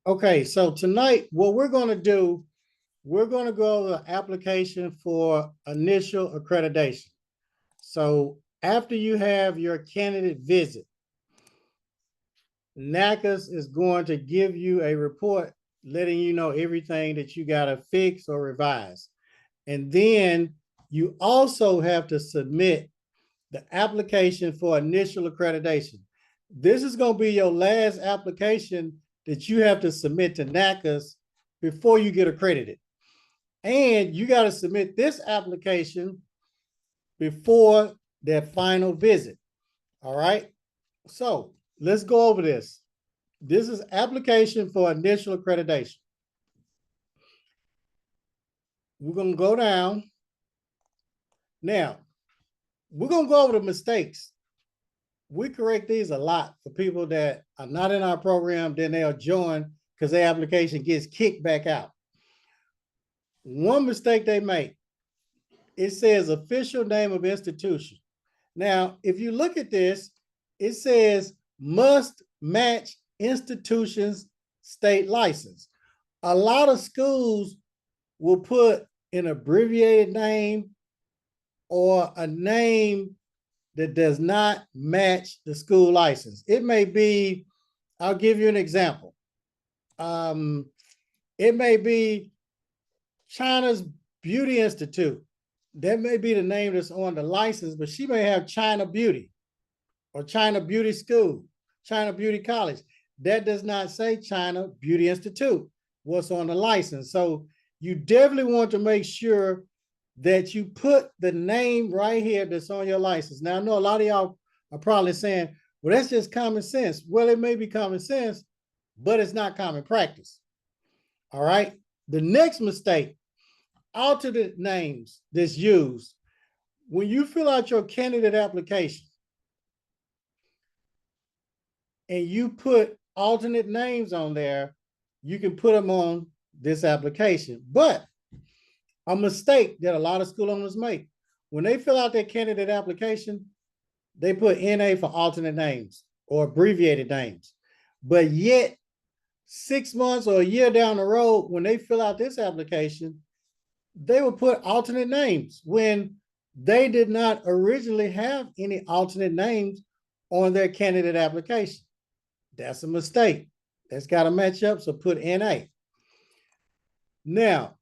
Okay, so tonight, what we're going to do, we're going to go over the application for initial accreditation. So after you have your candidate visit, NACCAS is going to give you a report letting you know everything that you got to fix or revise. And then you also have to submit the application for initial accreditation. This is going to be your last application that you have to submit to NACCAS before you get accredited. And you got to submit this application before that final visit. All right. So let's go over this. This is application for initial accreditation. We're going to go down. Now, we're going to go over the mistakes. We correct these a lot for people that are not in our program, then they'll join because their application gets kicked back out. One mistake they make, it says official name of institution. Now, if you look at this, it says must match institution's state license. A lot of schools will put an abbreviated name or a name that does not match the school license. It may be, I'll give you an example. It may be China's Beauty Institute. That may be the name that's on the license, but she may have China Beauty or China Beauty School, China Beauty College. That does not say China Beauty Institute, what's on the license. So you definitely want to make sure that you put the name right here that's on your license. Now, I know a lot of y'all are probably saying, well, that's just common sense. Well, it may be common sense, but it's not common practice. All right. The next mistake, alternate names that's used. When you fill out your candidate application and you put alternate names on there, you can put them on this application. But a mistake that a lot of school owners make, when they fill out their candidate application, they put NA for alternate names or abbreviated names. But yet, 6 months or a year down the road, when they fill out this application, they will put alternate names when they did not originally have any alternate names on their candidate application. That's a mistake. That's got to match up, so put NA. Now,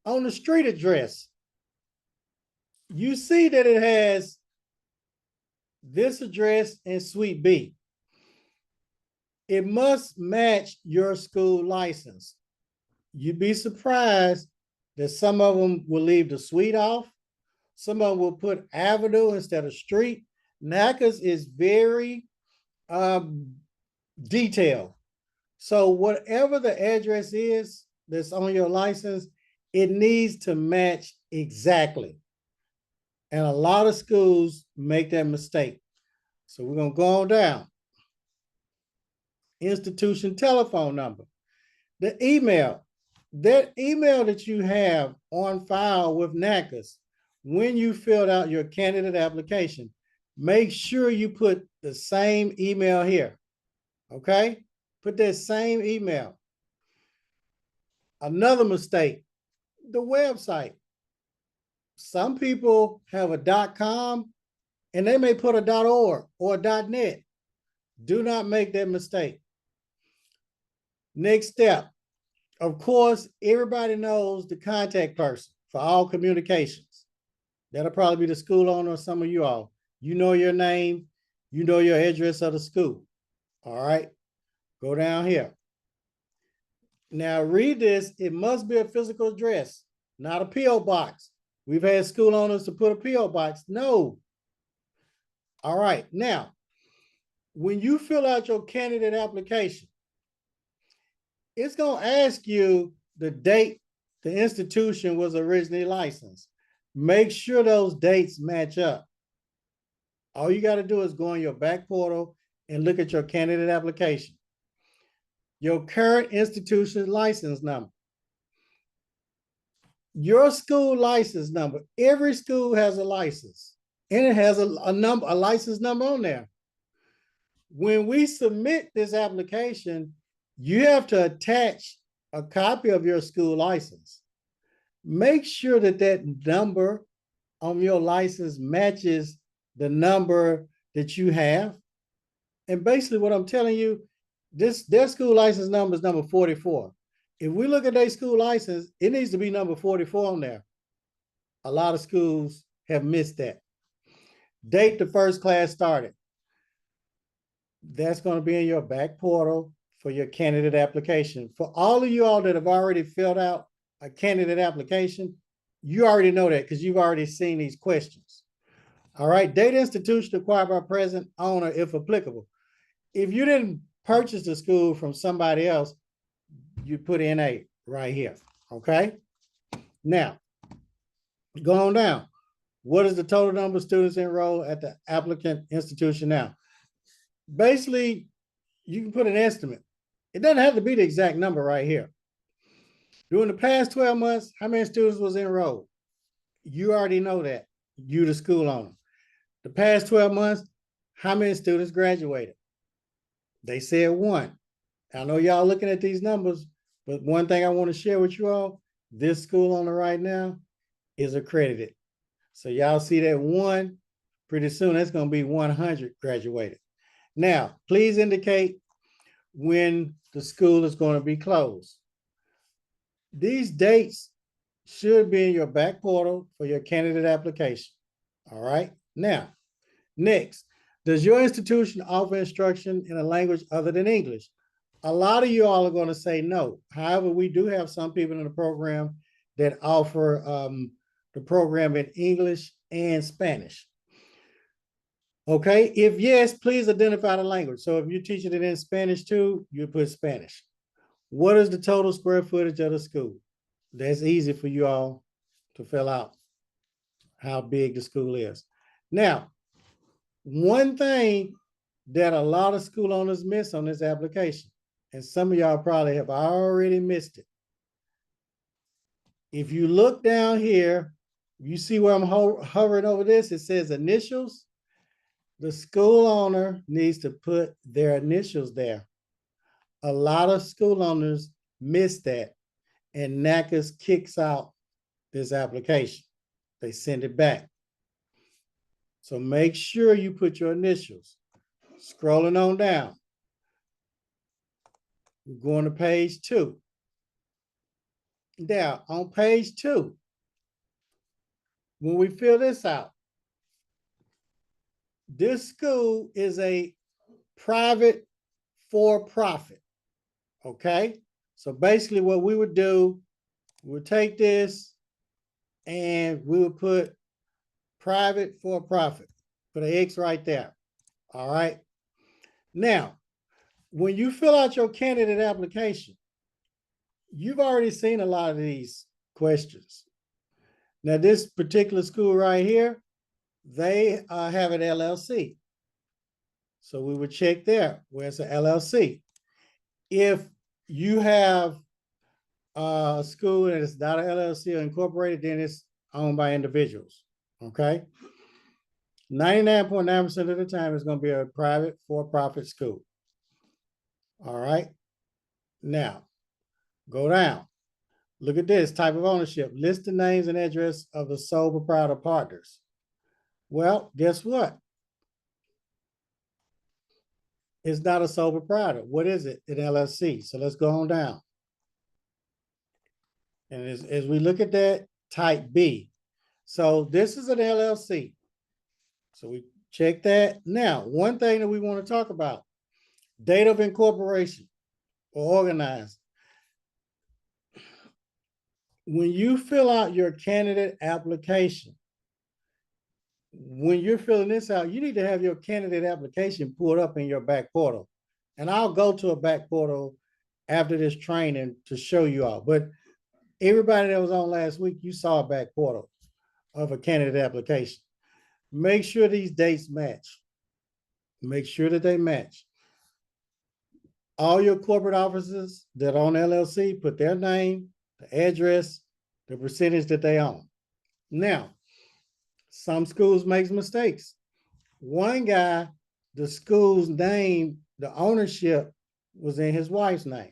on the street address, you see that it has this address in Suite B. It must match your school license. You'd be surprised that some of them will leave the suite off. Some of them will put avenue instead of street. NACCAS is very detailed. So whatever the address is that's on your license, it needs to match exactly. And a lot of schools make that mistake. So we're going to go on down. Institution telephone number. The email. That email that you have on file with NACCAS, when you filled out your candidate application, make sure you put the same email here. Okay? Put that same email. Another mistake, the website. Some people have a .com and they may put a .org or a .net. Do not make that mistake. Next step. Of course, everybody knows the contact person for all communications. That'll probably be the school owner or some of you all. You know your name, you know your address of the school. All right, go down here. Now read this, it must be a physical address, not a P.O. box. We've had school owners to put a P.O. box. No. All right, now, when you fill out your candidate application, it's going to ask you the date the institution was originally licensed. Make sure those dates match up. All you got to do is go on your back portal and look at your candidate application. Your current institution's license number. Your school license number. Every school has a license, and it has a license number on there. When we submit this application, you have to attach a copy of your school license. Make sure that that number on your license matches the number that you have. And basically what I'm telling you, their school license number is number 44. If we look at their school license, it needs to be number 44 on there. A lot of schools have missed that. Date the first class started. That's going to be in your back portal for your candidate application. For all of you all that have already filled out a candidate application, you already know that because you've already seen these questions. All right, date institution acquired by present owner if applicable. If you didn't purchase the school from somebody else, you put NA right here, okay? Now, go on down. What is the total number of students enrolled at the applicant institution now? Basically, you can put an estimate. It doesn't have to be the exact number right here. During the past 12 months, how many students was enrolled? You already know that. You the school owner. The past 12 months, how many students graduated? They said 1. I know y'all looking at these numbers, but one thing I want to share with you all, this school owner right now is accredited. So y'all see that 1, pretty soon that's going to be 100 graduated. Now, please indicate when the school is going to be closed. These dates should be in your back portal for your candidate application. All right. Now, next, does your institution offer instruction in a language other than English? A lot of you all are going to say no. However, we do have some people in the program that offer the program in English and Spanish. Okay, if yes, please identify the language. So if you're teaching it in Spanish too, you put Spanish. What is the total square footage of the school? That's easy for you all to fill out how big the school is. Now, one thing that a lot of school owners miss on this application, and some of y'all probably have already missed it. If you look down here, you see where I'm hovering over this, it says initials. The school owner needs to put their initials there. A lot of school owners miss that, and NACCAS kicks out this application. They send it back. So make sure you put your initials. Scrolling on down. We're going to page 2. Now, on page 2, when we fill this out, this school is a private for-profit, okay? So basically what we would do, we would take this and we would put private for-profit, put an X right there, all right? Now, when you fill out your candidate application, you've already seen a lot of these questions. Now, this particular school right here, they have an LLC. So we would check there where it's an LLC. If you have a school that is not an LLC or incorporated, then it's owned by individuals, okay? 99.9% of the time, it's going to be a private for-profit school. All right. Now, go down. Look at this type of ownership. List the names and address of the sole proprietor partners. Well, guess what? It's not a sole proprietor. What is it? An LLC. So let's go on down. And as we look at that, type B. So this is an LLC. So we check that. Now, one thing that we want to talk about, date of incorporation or organized. When you fill out your candidate application, when you're filling this out, you need to have your candidate application pulled up in your back portal. And I'll go to a back portal after this training to show you all. But everybody that was on last week, you saw a back portal of a candidate application. Make sure these dates match. Make sure that they match. All your corporate offices that are on LLC, put their name, the address, the percentage that they own. Now, some schools make mistakes. One guy, the school's name, the ownership was in his wife's name.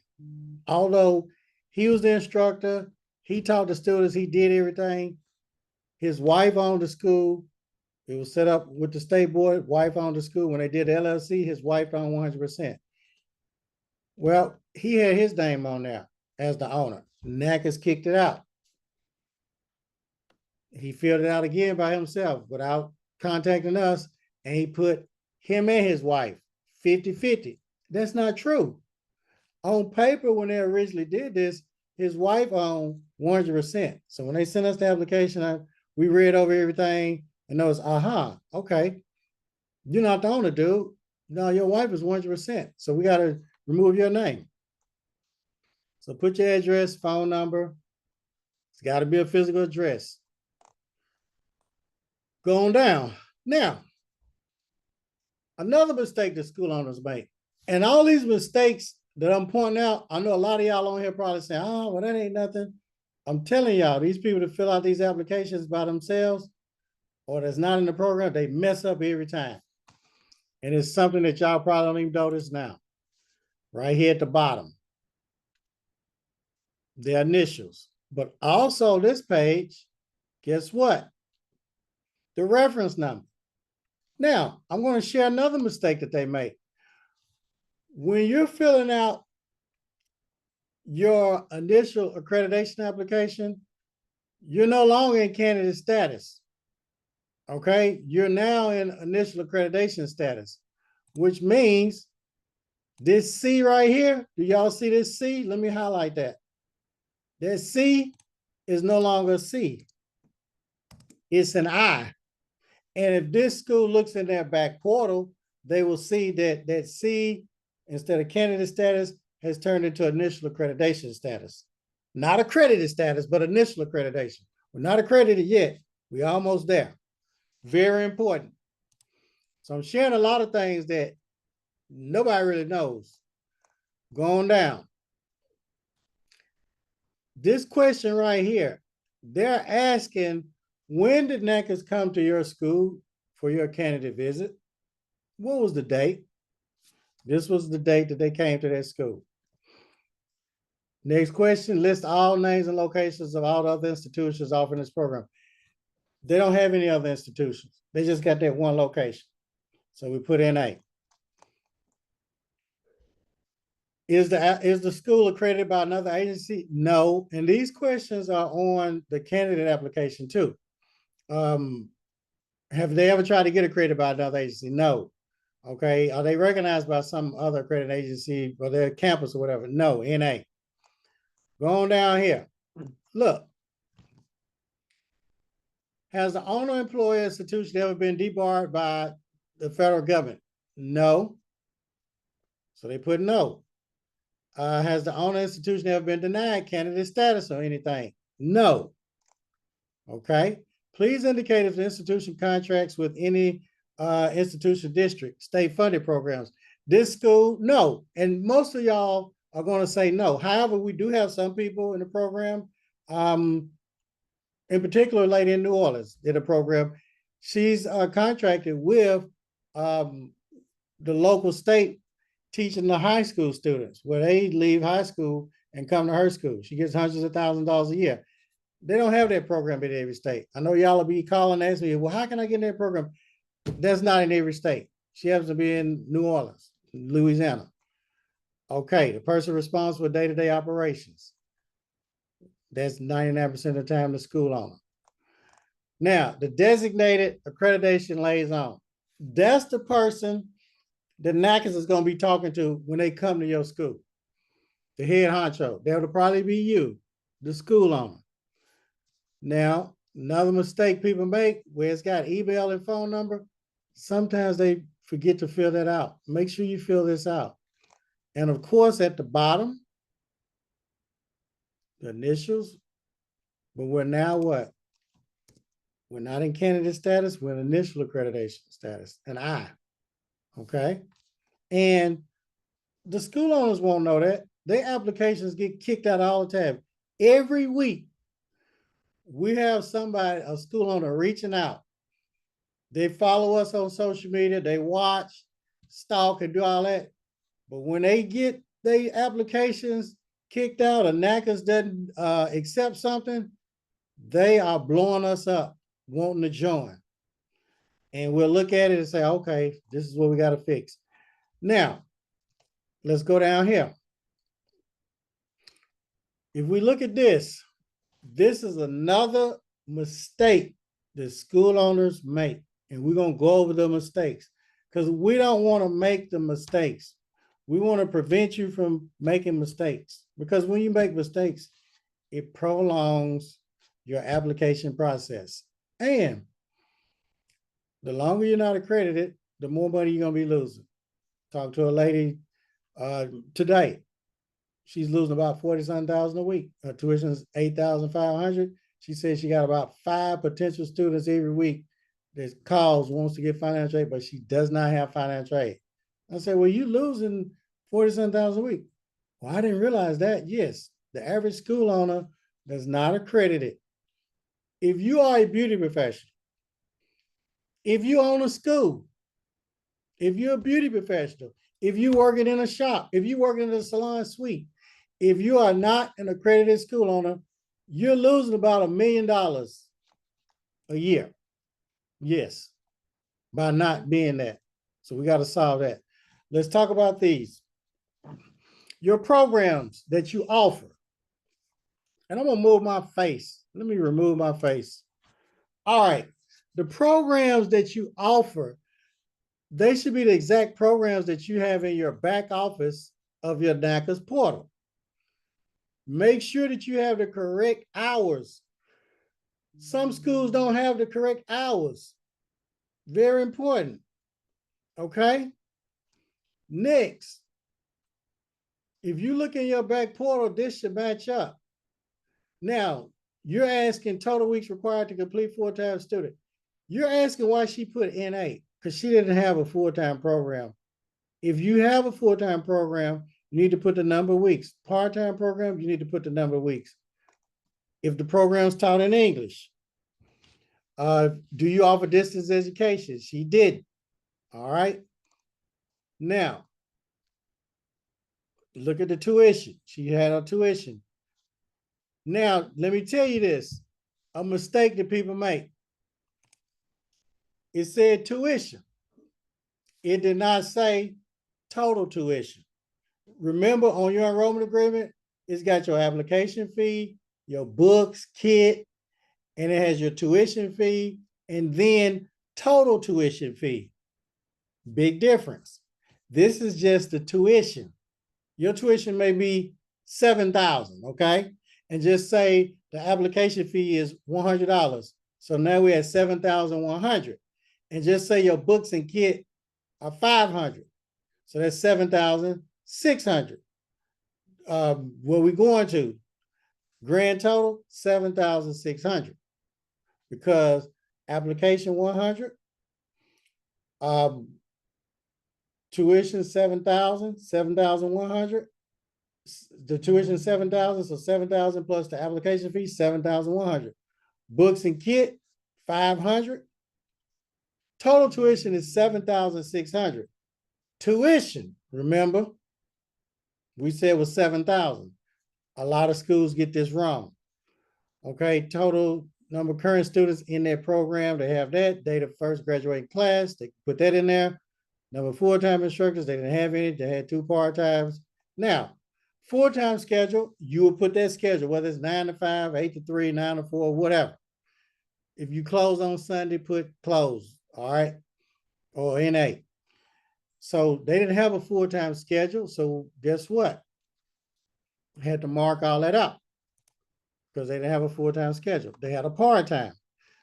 Although he was the instructor, he taught the students, he did everything. His wife owned the school. It was set up with the state board, wife owned the school. When they did the LLC, his wife owned 100%. Well, he had his name on there as the owner. NACCAS kicked it out. He filled it out again by himself without contacting us, and he put him and his wife 50-50. That's not true. On paper, when they originally did this, his wife owned 100%. So when they sent us the application, we read over everything and noticed, okay, you're not the owner, dude. No, your wife is 100%. So we got to remove your name. So put your address, phone number. It's got to be a physical address. Going down. Now, another mistake that school owners make, and all these mistakes that I'm pointing out, I know a lot of y'all on here probably saying, oh, well, that ain't nothing. I'm telling y'all, these people that fill out these applications by themselves or that's not in the program, they mess up every time. And it's something that y'all probably don't even notice now. Right here at the bottom. The initials. But also this page, guess what? The reference number. Now, I'm going to share another mistake that they make. When you're filling out your initial accreditation application, you're no longer in candidate status. Okay, you're now in initial accreditation status, which means this C right here, do y'all see this C? Let me highlight that. That C is no longer a C. It's an I. And if this school looks in their back portal, they will see that that C, instead of candidate status, has turned into initial accreditation status. Not accredited status, but initial accreditation. We're not accredited yet. We're almost there. Very important. So I'm sharing a lot of things that nobody really knows. Going down. This question right here, they're asking, when did NACCAS come to your school for your candidate visit? What was the date? This was the date that they came to that school. Next question, list all names and locations of all the other institutions offering this program. They don't have any other institutions. They just got that one location. So we put NA. Is the school accredited by another agency? No. And these questions are on the candidate application too. Have they ever tried to get accredited by another agency? No. Okay. Are they recognized by some other accredited agency or their campus or whatever? No. NA. Going down here. Look. Has the owner employer institution ever been debarred by the federal government? No. So they put no. Has the owner institution ever been denied candidate status or anything? No. Okay. Please indicate if the institution contracts with any institution district, state funded programs. This school, no. And most of y'all are going to say no. However, we do have some people in the program. In particular, a lady in New Orleans did a program. She's contracted with the local state teaching the high school students where they leave high school and come to her school. She gets hundreds of thousands of dollars a year. They don't have that program in every state. I know y'all will be calling and asking me, well, how can I get in that program? That's not in every state. She happens to be in New Orleans, Louisiana. Okay, the person responsible for day-to-day operations. That's 99% of the time the school owner. Now, the designated accreditation liaison. That's the person that NACCAS is going to be talking to when they come to your school. The head honcho. That'll probably be you, the school owner. Now, another mistake people make where it's got email and phone number, sometimes they forget to fill that out. Make sure you fill this out. And of course, at the bottom, the initials, but we're now what? We're not in candidate status, we're in initial accreditation status, an I. Okay. And the school owners won't know that. Their applications get kicked out all the time. Every week, we have somebody, a school owner, reaching out. They follow us on social media, they watch, stalk, and do all that. But when they get they applications kicked out or NACCAS doesn't accept something, they are blowing us up, wanting to join. And we'll look at it and say, okay, this is what we got to fix. Now, let's go down here. If we look at this, this is another mistake that school owners make. And we're going to go over the mistakes because we don't want to make the mistakes. We want to prevent you from making mistakes, because when you make mistakes, it prolongs your application process. And the longer you're not accredited, the more money you're going to be losing. Talked to a lady today. She's losing about 40-something thousand a week. Her tuition is $8,500. She said she got about 5 potential students every week that calls, wants to get financial aid, but she does not have financial aid. I said, well, you losing 40-something thousand a week. Well, I didn't realize that. Yes, the average school owner that's not accredited. If you are a beauty professional, if you own a school, if you're a beauty professional, if you're working in a shop, if you're working in a salon suite, if you are not an accredited school owner, you're losing about $1 million a year. Yes, by not being that. So we got to solve that. Let's talk about these. Your programs that you offer. And I'm going to move my face. Let me remove my face. All right. The programs that you offer, they should be the exact programs that you have in your back office of your NACCAS portal. Make sure that you have the correct hours. Some schools don't have the correct hours. Very important. Okay? Next, if you look in your back portal, this should match up. Now, you're asking total weeks required to complete full-time student. You're asking why she put NA, because she didn't have a full-time program. If you have a full-time program, you need to put the number of weeks. Part-time program, you need to put the number of weeks. If the program's taught in English, do you offer distance education? She did. All right. Now, look at the tuition. She had her tuition. Now, let me tell you this, a mistake that people make. It said tuition. It did not say total tuition. Remember, on your enrollment agreement, it's got your application fee, your books, kit, and it has your tuition fee, and then total tuition fee. Big difference. This is just the tuition. Your tuition may be $7,000, okay? And just say the application fee is $100. So now we're at $7,100. And just say your books and kit are $500. So that's $7,600. What we going to? Grand total, $7,600. Because application 100, tuition 7,000, 7,100. The tuition 7,000, so 7,000 plus the application fee, 7,100. Books and kit, 500. Total tuition is 7,600. Tuition, remember, we said was 7,000. A lot of schools get this wrong. Okay, total number of current students in their program, they have that. Date of first graduating class, they put that in there. Number of full-time instructors, they didn't have any, they had 2 part-times. Now, full-time schedule, you will put that schedule, whether it's 9 to 5, 8 to 3, 9 to 4, whatever. If you close on Sunday, put close, all right? Or NA. So they didn't have a full-time schedule, so guess what? I had to mark all that up because they didn't have a full-time schedule. They had a part-time.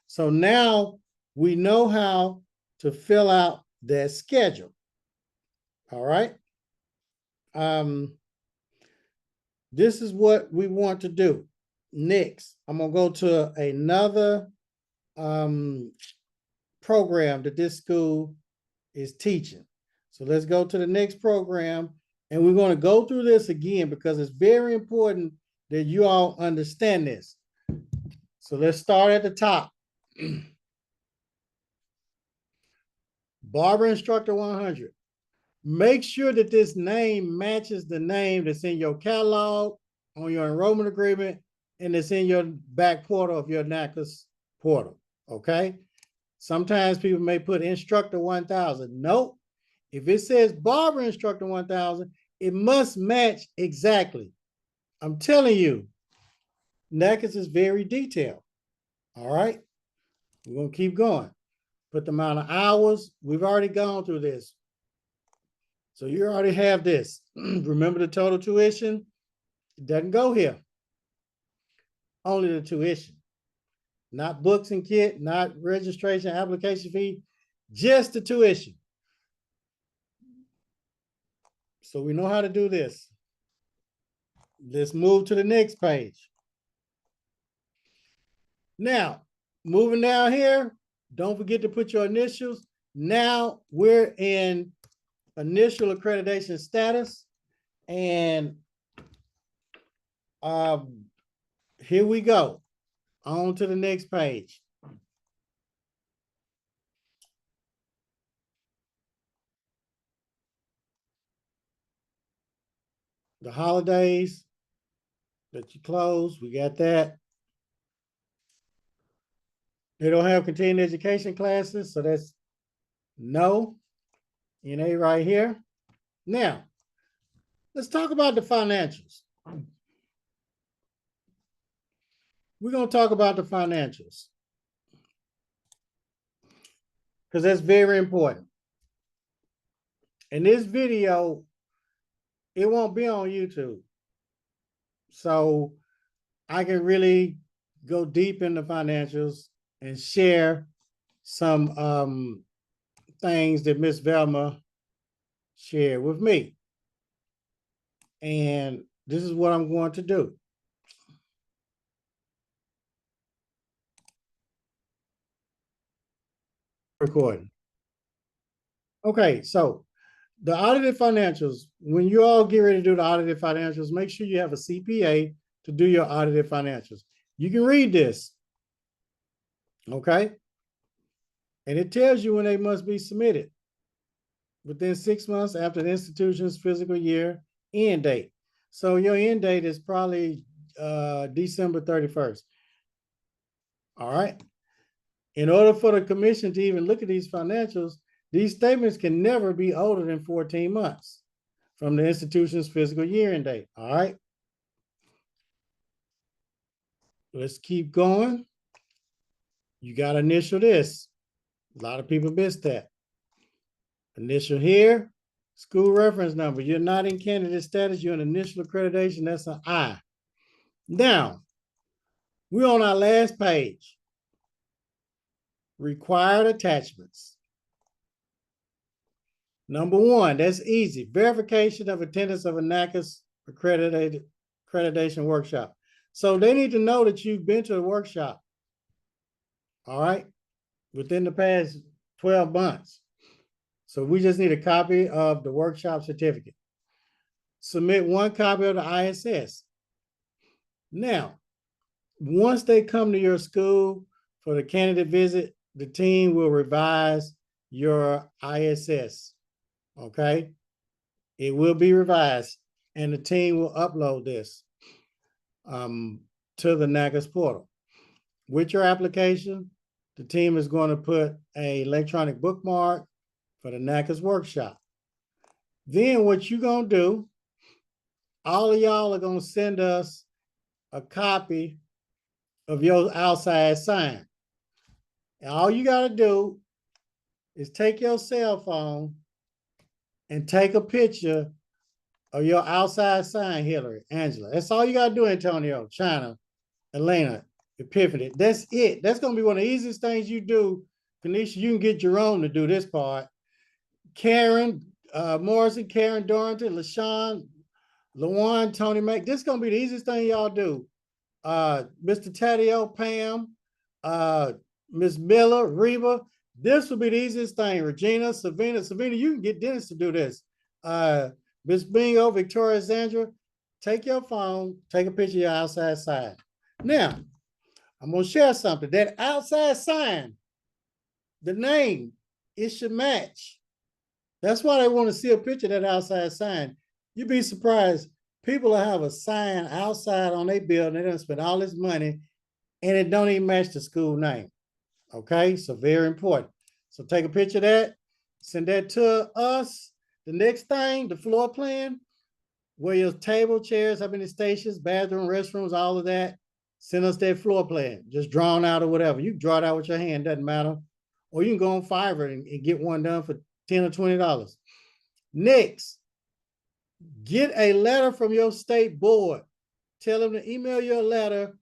So now we know how to fill out their schedule. All right. This is what we want to do. Next, I'm gonna go to another program that this school is teaching. So let's go to the next program, and we're going to go through this again because it's very important that you all understand this. So let's start at the top. Barber Instructor 100. Make sure that this name matches the name that's in your catalog, on your enrollment agreement, and it's in your back portal of your NACCAS portal, okay? Sometimes people may put instructor 1000. Nope. If it says Barber instructor 1000, it must match exactly. I'm telling you, NACCAS is very detailed. All right. We're going to keep going. Put the amount of hours. We've already gone through this. So you already have this. Remember the total tuition? It doesn't go here. Only the tuition. Not books and kit, not registration, application fee, just the tuition. So we know how to do this. Let's move to the next page. Now, moving down here, don't forget to put your initials. Now we're in initial accreditation status. And here we go. On to the next page. The holidays that you close, we got that. They don't have continuing education classes, so that's no. NA right here. Now, let's talk about the financials. We're going to talk about the financials because that's very important. In this video, it won't be on YouTube. So I can really go deep into financials and share some things that Miss Velma shared with me. And this is what I'm going to do. Recording. Okay, so the audited financials, when you all get ready to do the audited financials, make sure you have a CPA to do your audited financials. You can read this, okay? And it tells you when they must be submitted within 6 months after the institution's fiscal year end date. So your end date is probably December 31st. All right. In order for the commission to even look at these financials, these statements can never be older than 14 months from the institution's fiscal year end date. All right. Let's keep going. You got to initial this. A lot of people miss that. Initial here, school reference number. You're not in candidate status. You're in initial accreditation. That's an I. Now, we're on our last page. Required attachments. Number one, that's easy. Verification of attendance of a NACCAS accreditation workshop. So they need to know that you've been to the workshop. All right. Within the past 12 months. So we just need a copy of the workshop certificate. Submit one copy of the ISS. Now, once they come to your school for the candidate visit, the team will revise your ISS. Okay. It will be revised and the team will upload this to the NACCAS portal. With your application, the team is going to put an electronic bookmark for the NACCAS workshop. Then what you're going to do, all of y'all are going to send us a copy of your outside sign. And all you got to do is take your cell phone and take a picture of your outside sign, Hillary, Angela. That's all you got to do, Antonio, China, Elena, Epiphany. That's it. That's going to be one of the easiest things you do. Kanisha, you can get Jerome to do this part. Karen Morrison, Karen Dorrington, LaShawn, LaJuan, Tony Mack. This is going to be the easiest thing y'all do. Mr. Taddeo, Pam, Ms. Miller, Reba. This will be the easiest thing. Regina, Savina, you can get Dennis to do this. Ms. Bingo, Victoria, Sandra, take your phone, take a picture of your outside sign. Now, I'm going to share something. That outside sign, the name, it should match That's why they want to see a picture of that outside sign. You'd be surprised. People will have a sign outside on their building. They don't spend all this money and it don't even match the school name. Okay, so very important. So take a picture of that, send that to us. The next thing, the floor plan, where your table, chairs, how many stations, bathroom, restrooms, all of that. Send us that floor plan, just drawn out or whatever. You can draw it out with your hand, doesn't matter. Or you can go on Fiverr and get one done for $10 or $20. Next, get a letter from your state board. Tell them to email your letter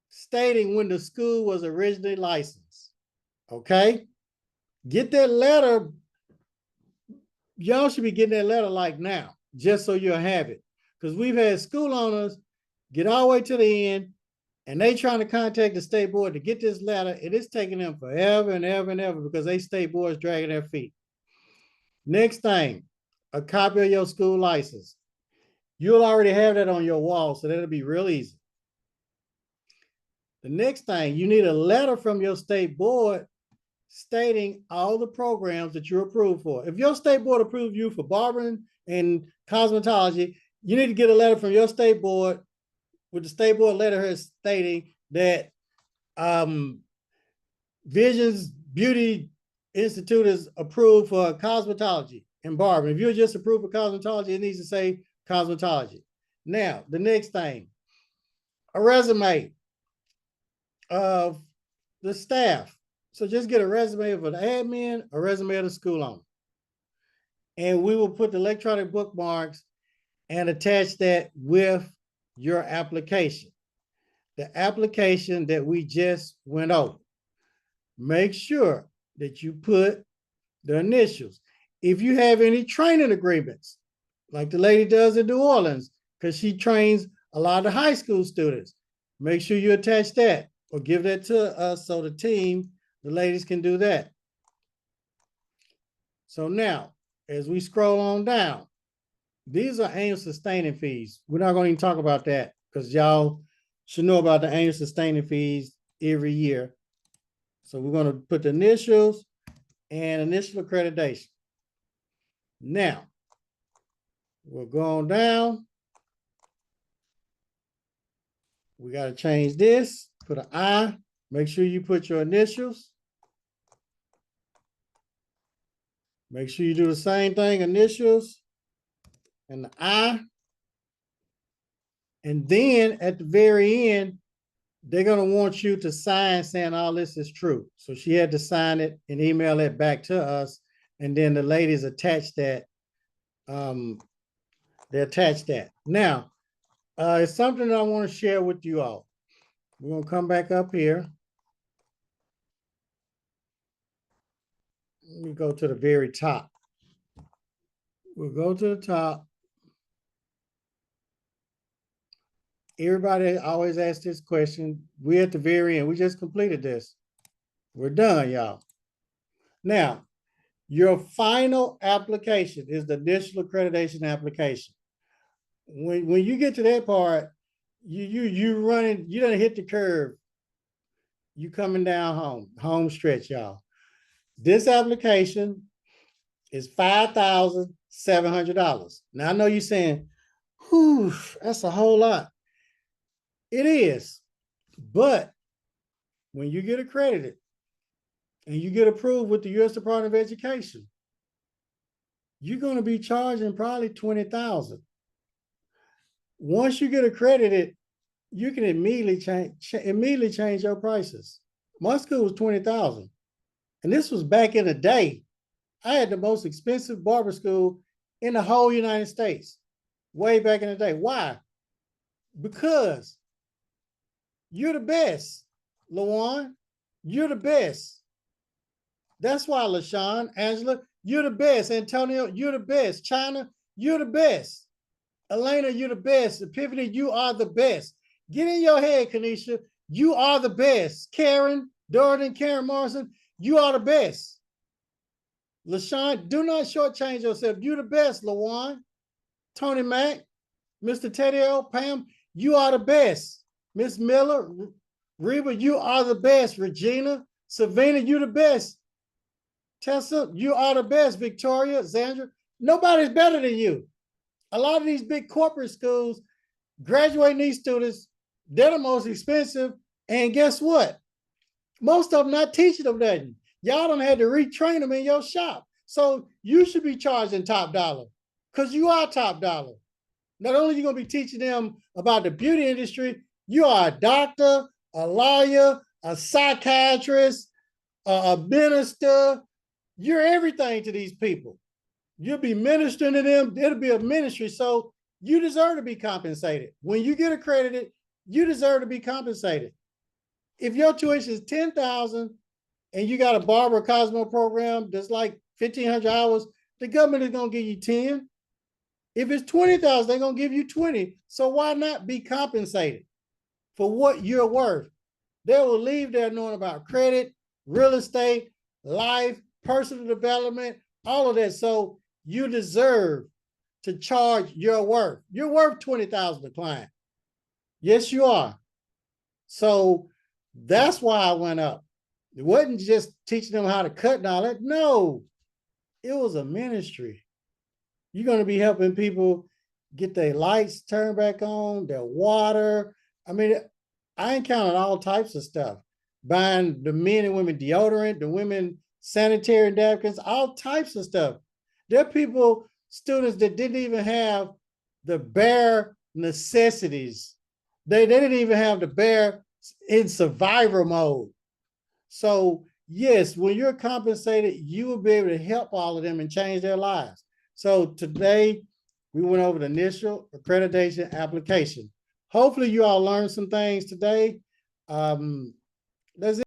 stating when the school was originally licensed. Okay? Get that letter. Y'all should be getting that letter like now, just so you'll have it. Because we've had school owners get all the way to the end, and they trying to contact the state board to get this letter, and it's taking them forever and ever and ever because they state board is dragging their feet. Next thing, a copy of your school license. You'll already have that on your wall, so that'll be real easy. The next thing, you need a letter from your state board stating all the programs that you're approved for. If your state board approved you for barbering and cosmetology, you need to get a letter from your state board with the state board letterhead stating that Visions Beauty Institute is approved for cosmetology and barbering. If you're just approved for cosmetology, it needs to say cosmetology. Now, the next thing, a resume of the staff. So just get a resume of an admin, a resume of the school owner. And we will put the electronic bookmarks and attach that with your application. The application that we just went over. Make sure that you put the initials. If you have any training agreements, like the lady does in New Orleans, because she trains a lot of high school students, make sure you attach that or give that to us so the team, the ladies can do that. So now, as we scroll on down, these are annual sustaining fees. We're not going to even talk about that because y'all should know about the annual sustaining fees every year. So we're going to put the initials and initial accreditation. Now, we're going down. We got to change this, put an I. Make sure you put your initials. Make sure you do the same thing, initials and the I. And then at the very end, they're going to want you to sign saying all this is true. So she had to sign it and email it back to us. And then the ladies attach that. They attach that. Now, it's something that I want to share with you all. We're going to come back up here. Let me go to the very top. We'll go to the top. Everybody always asks this question. We're at the very end. We just completed this. We're done, y'all. Now, your final application is the initial accreditation application. When you get to that part, you running, you done hit the curve. You coming down home stretch, y'all. This application is $5,700. Now I know you're saying, whew, that's a whole lot. It is, but when you get accredited and you get approved with the U.S. Department of Education, you're going to be charging probably $20,000. Once you get accredited, you can immediately change your prices. My school was $20,000, and this was back in the day. I had the most expensive barber school in the whole United States, way back in the day. Why? Because you're the best, LaJuan. You're the best. That's why, LaShawn, Angela, you're the best. Antonio, you're the best. China, you're the best. Elena, you're the best. Epiphany, you are the best. Get in your head, Kanisha. You are the best. Karen, Dorothy, Karen Morrison, you are the best. LaShawn, do not shortchange yourself. You're the best, LaJuan. Tony Mack, Mr. Teddy L, Pam, you are the best. Miss Miller, Reba, you are the best. Regina, Savannah, you the best. Tessa, you are the best. Victoria, Zandra, nobody's better than you. A lot of these big corporate schools graduating these students, they're the most expensive. And guess what? Most of them not teaching them nothing. Y'all done had to retrain them in your shop. So you should be charging top dollar because you are top dollar. Not only are you going to be teaching them about the beauty industry, you are a doctor, a lawyer, a psychiatrist, a minister. You're everything to these people. You'll be ministering to them. It'll be a ministry. So you deserve to be compensated. When you get accredited, you deserve to be compensated. If your tuition is $10,000 and you got a Barber Cosmo program that's like 1,500 hours, the government is going to give you 10. If it's 20,000, they're going to give you 20. So why not be compensated for what you're worth? They will leave there knowing about credit, real estate, life, personal development, all of that. So you deserve to charge your worth. You're worth 20,000 a client. Yes, you are. So that's why I went up. It wasn't just teaching them how to cut and all that. No, it was a ministry. You're going to be helping people get their lights turned back on, their water. I mean, I encountered all types of stuff. Buying the men and women deodorant, the women sanitary napkins, all types of stuff. There are people, students that didn't even have the bare necessities. They didn't even have the bare in survivor mode. So yes, when you're compensated, you will be able to help all of them and change their lives. So today we went over the initial accreditation application. Hopefully you all learned some things today. That's it.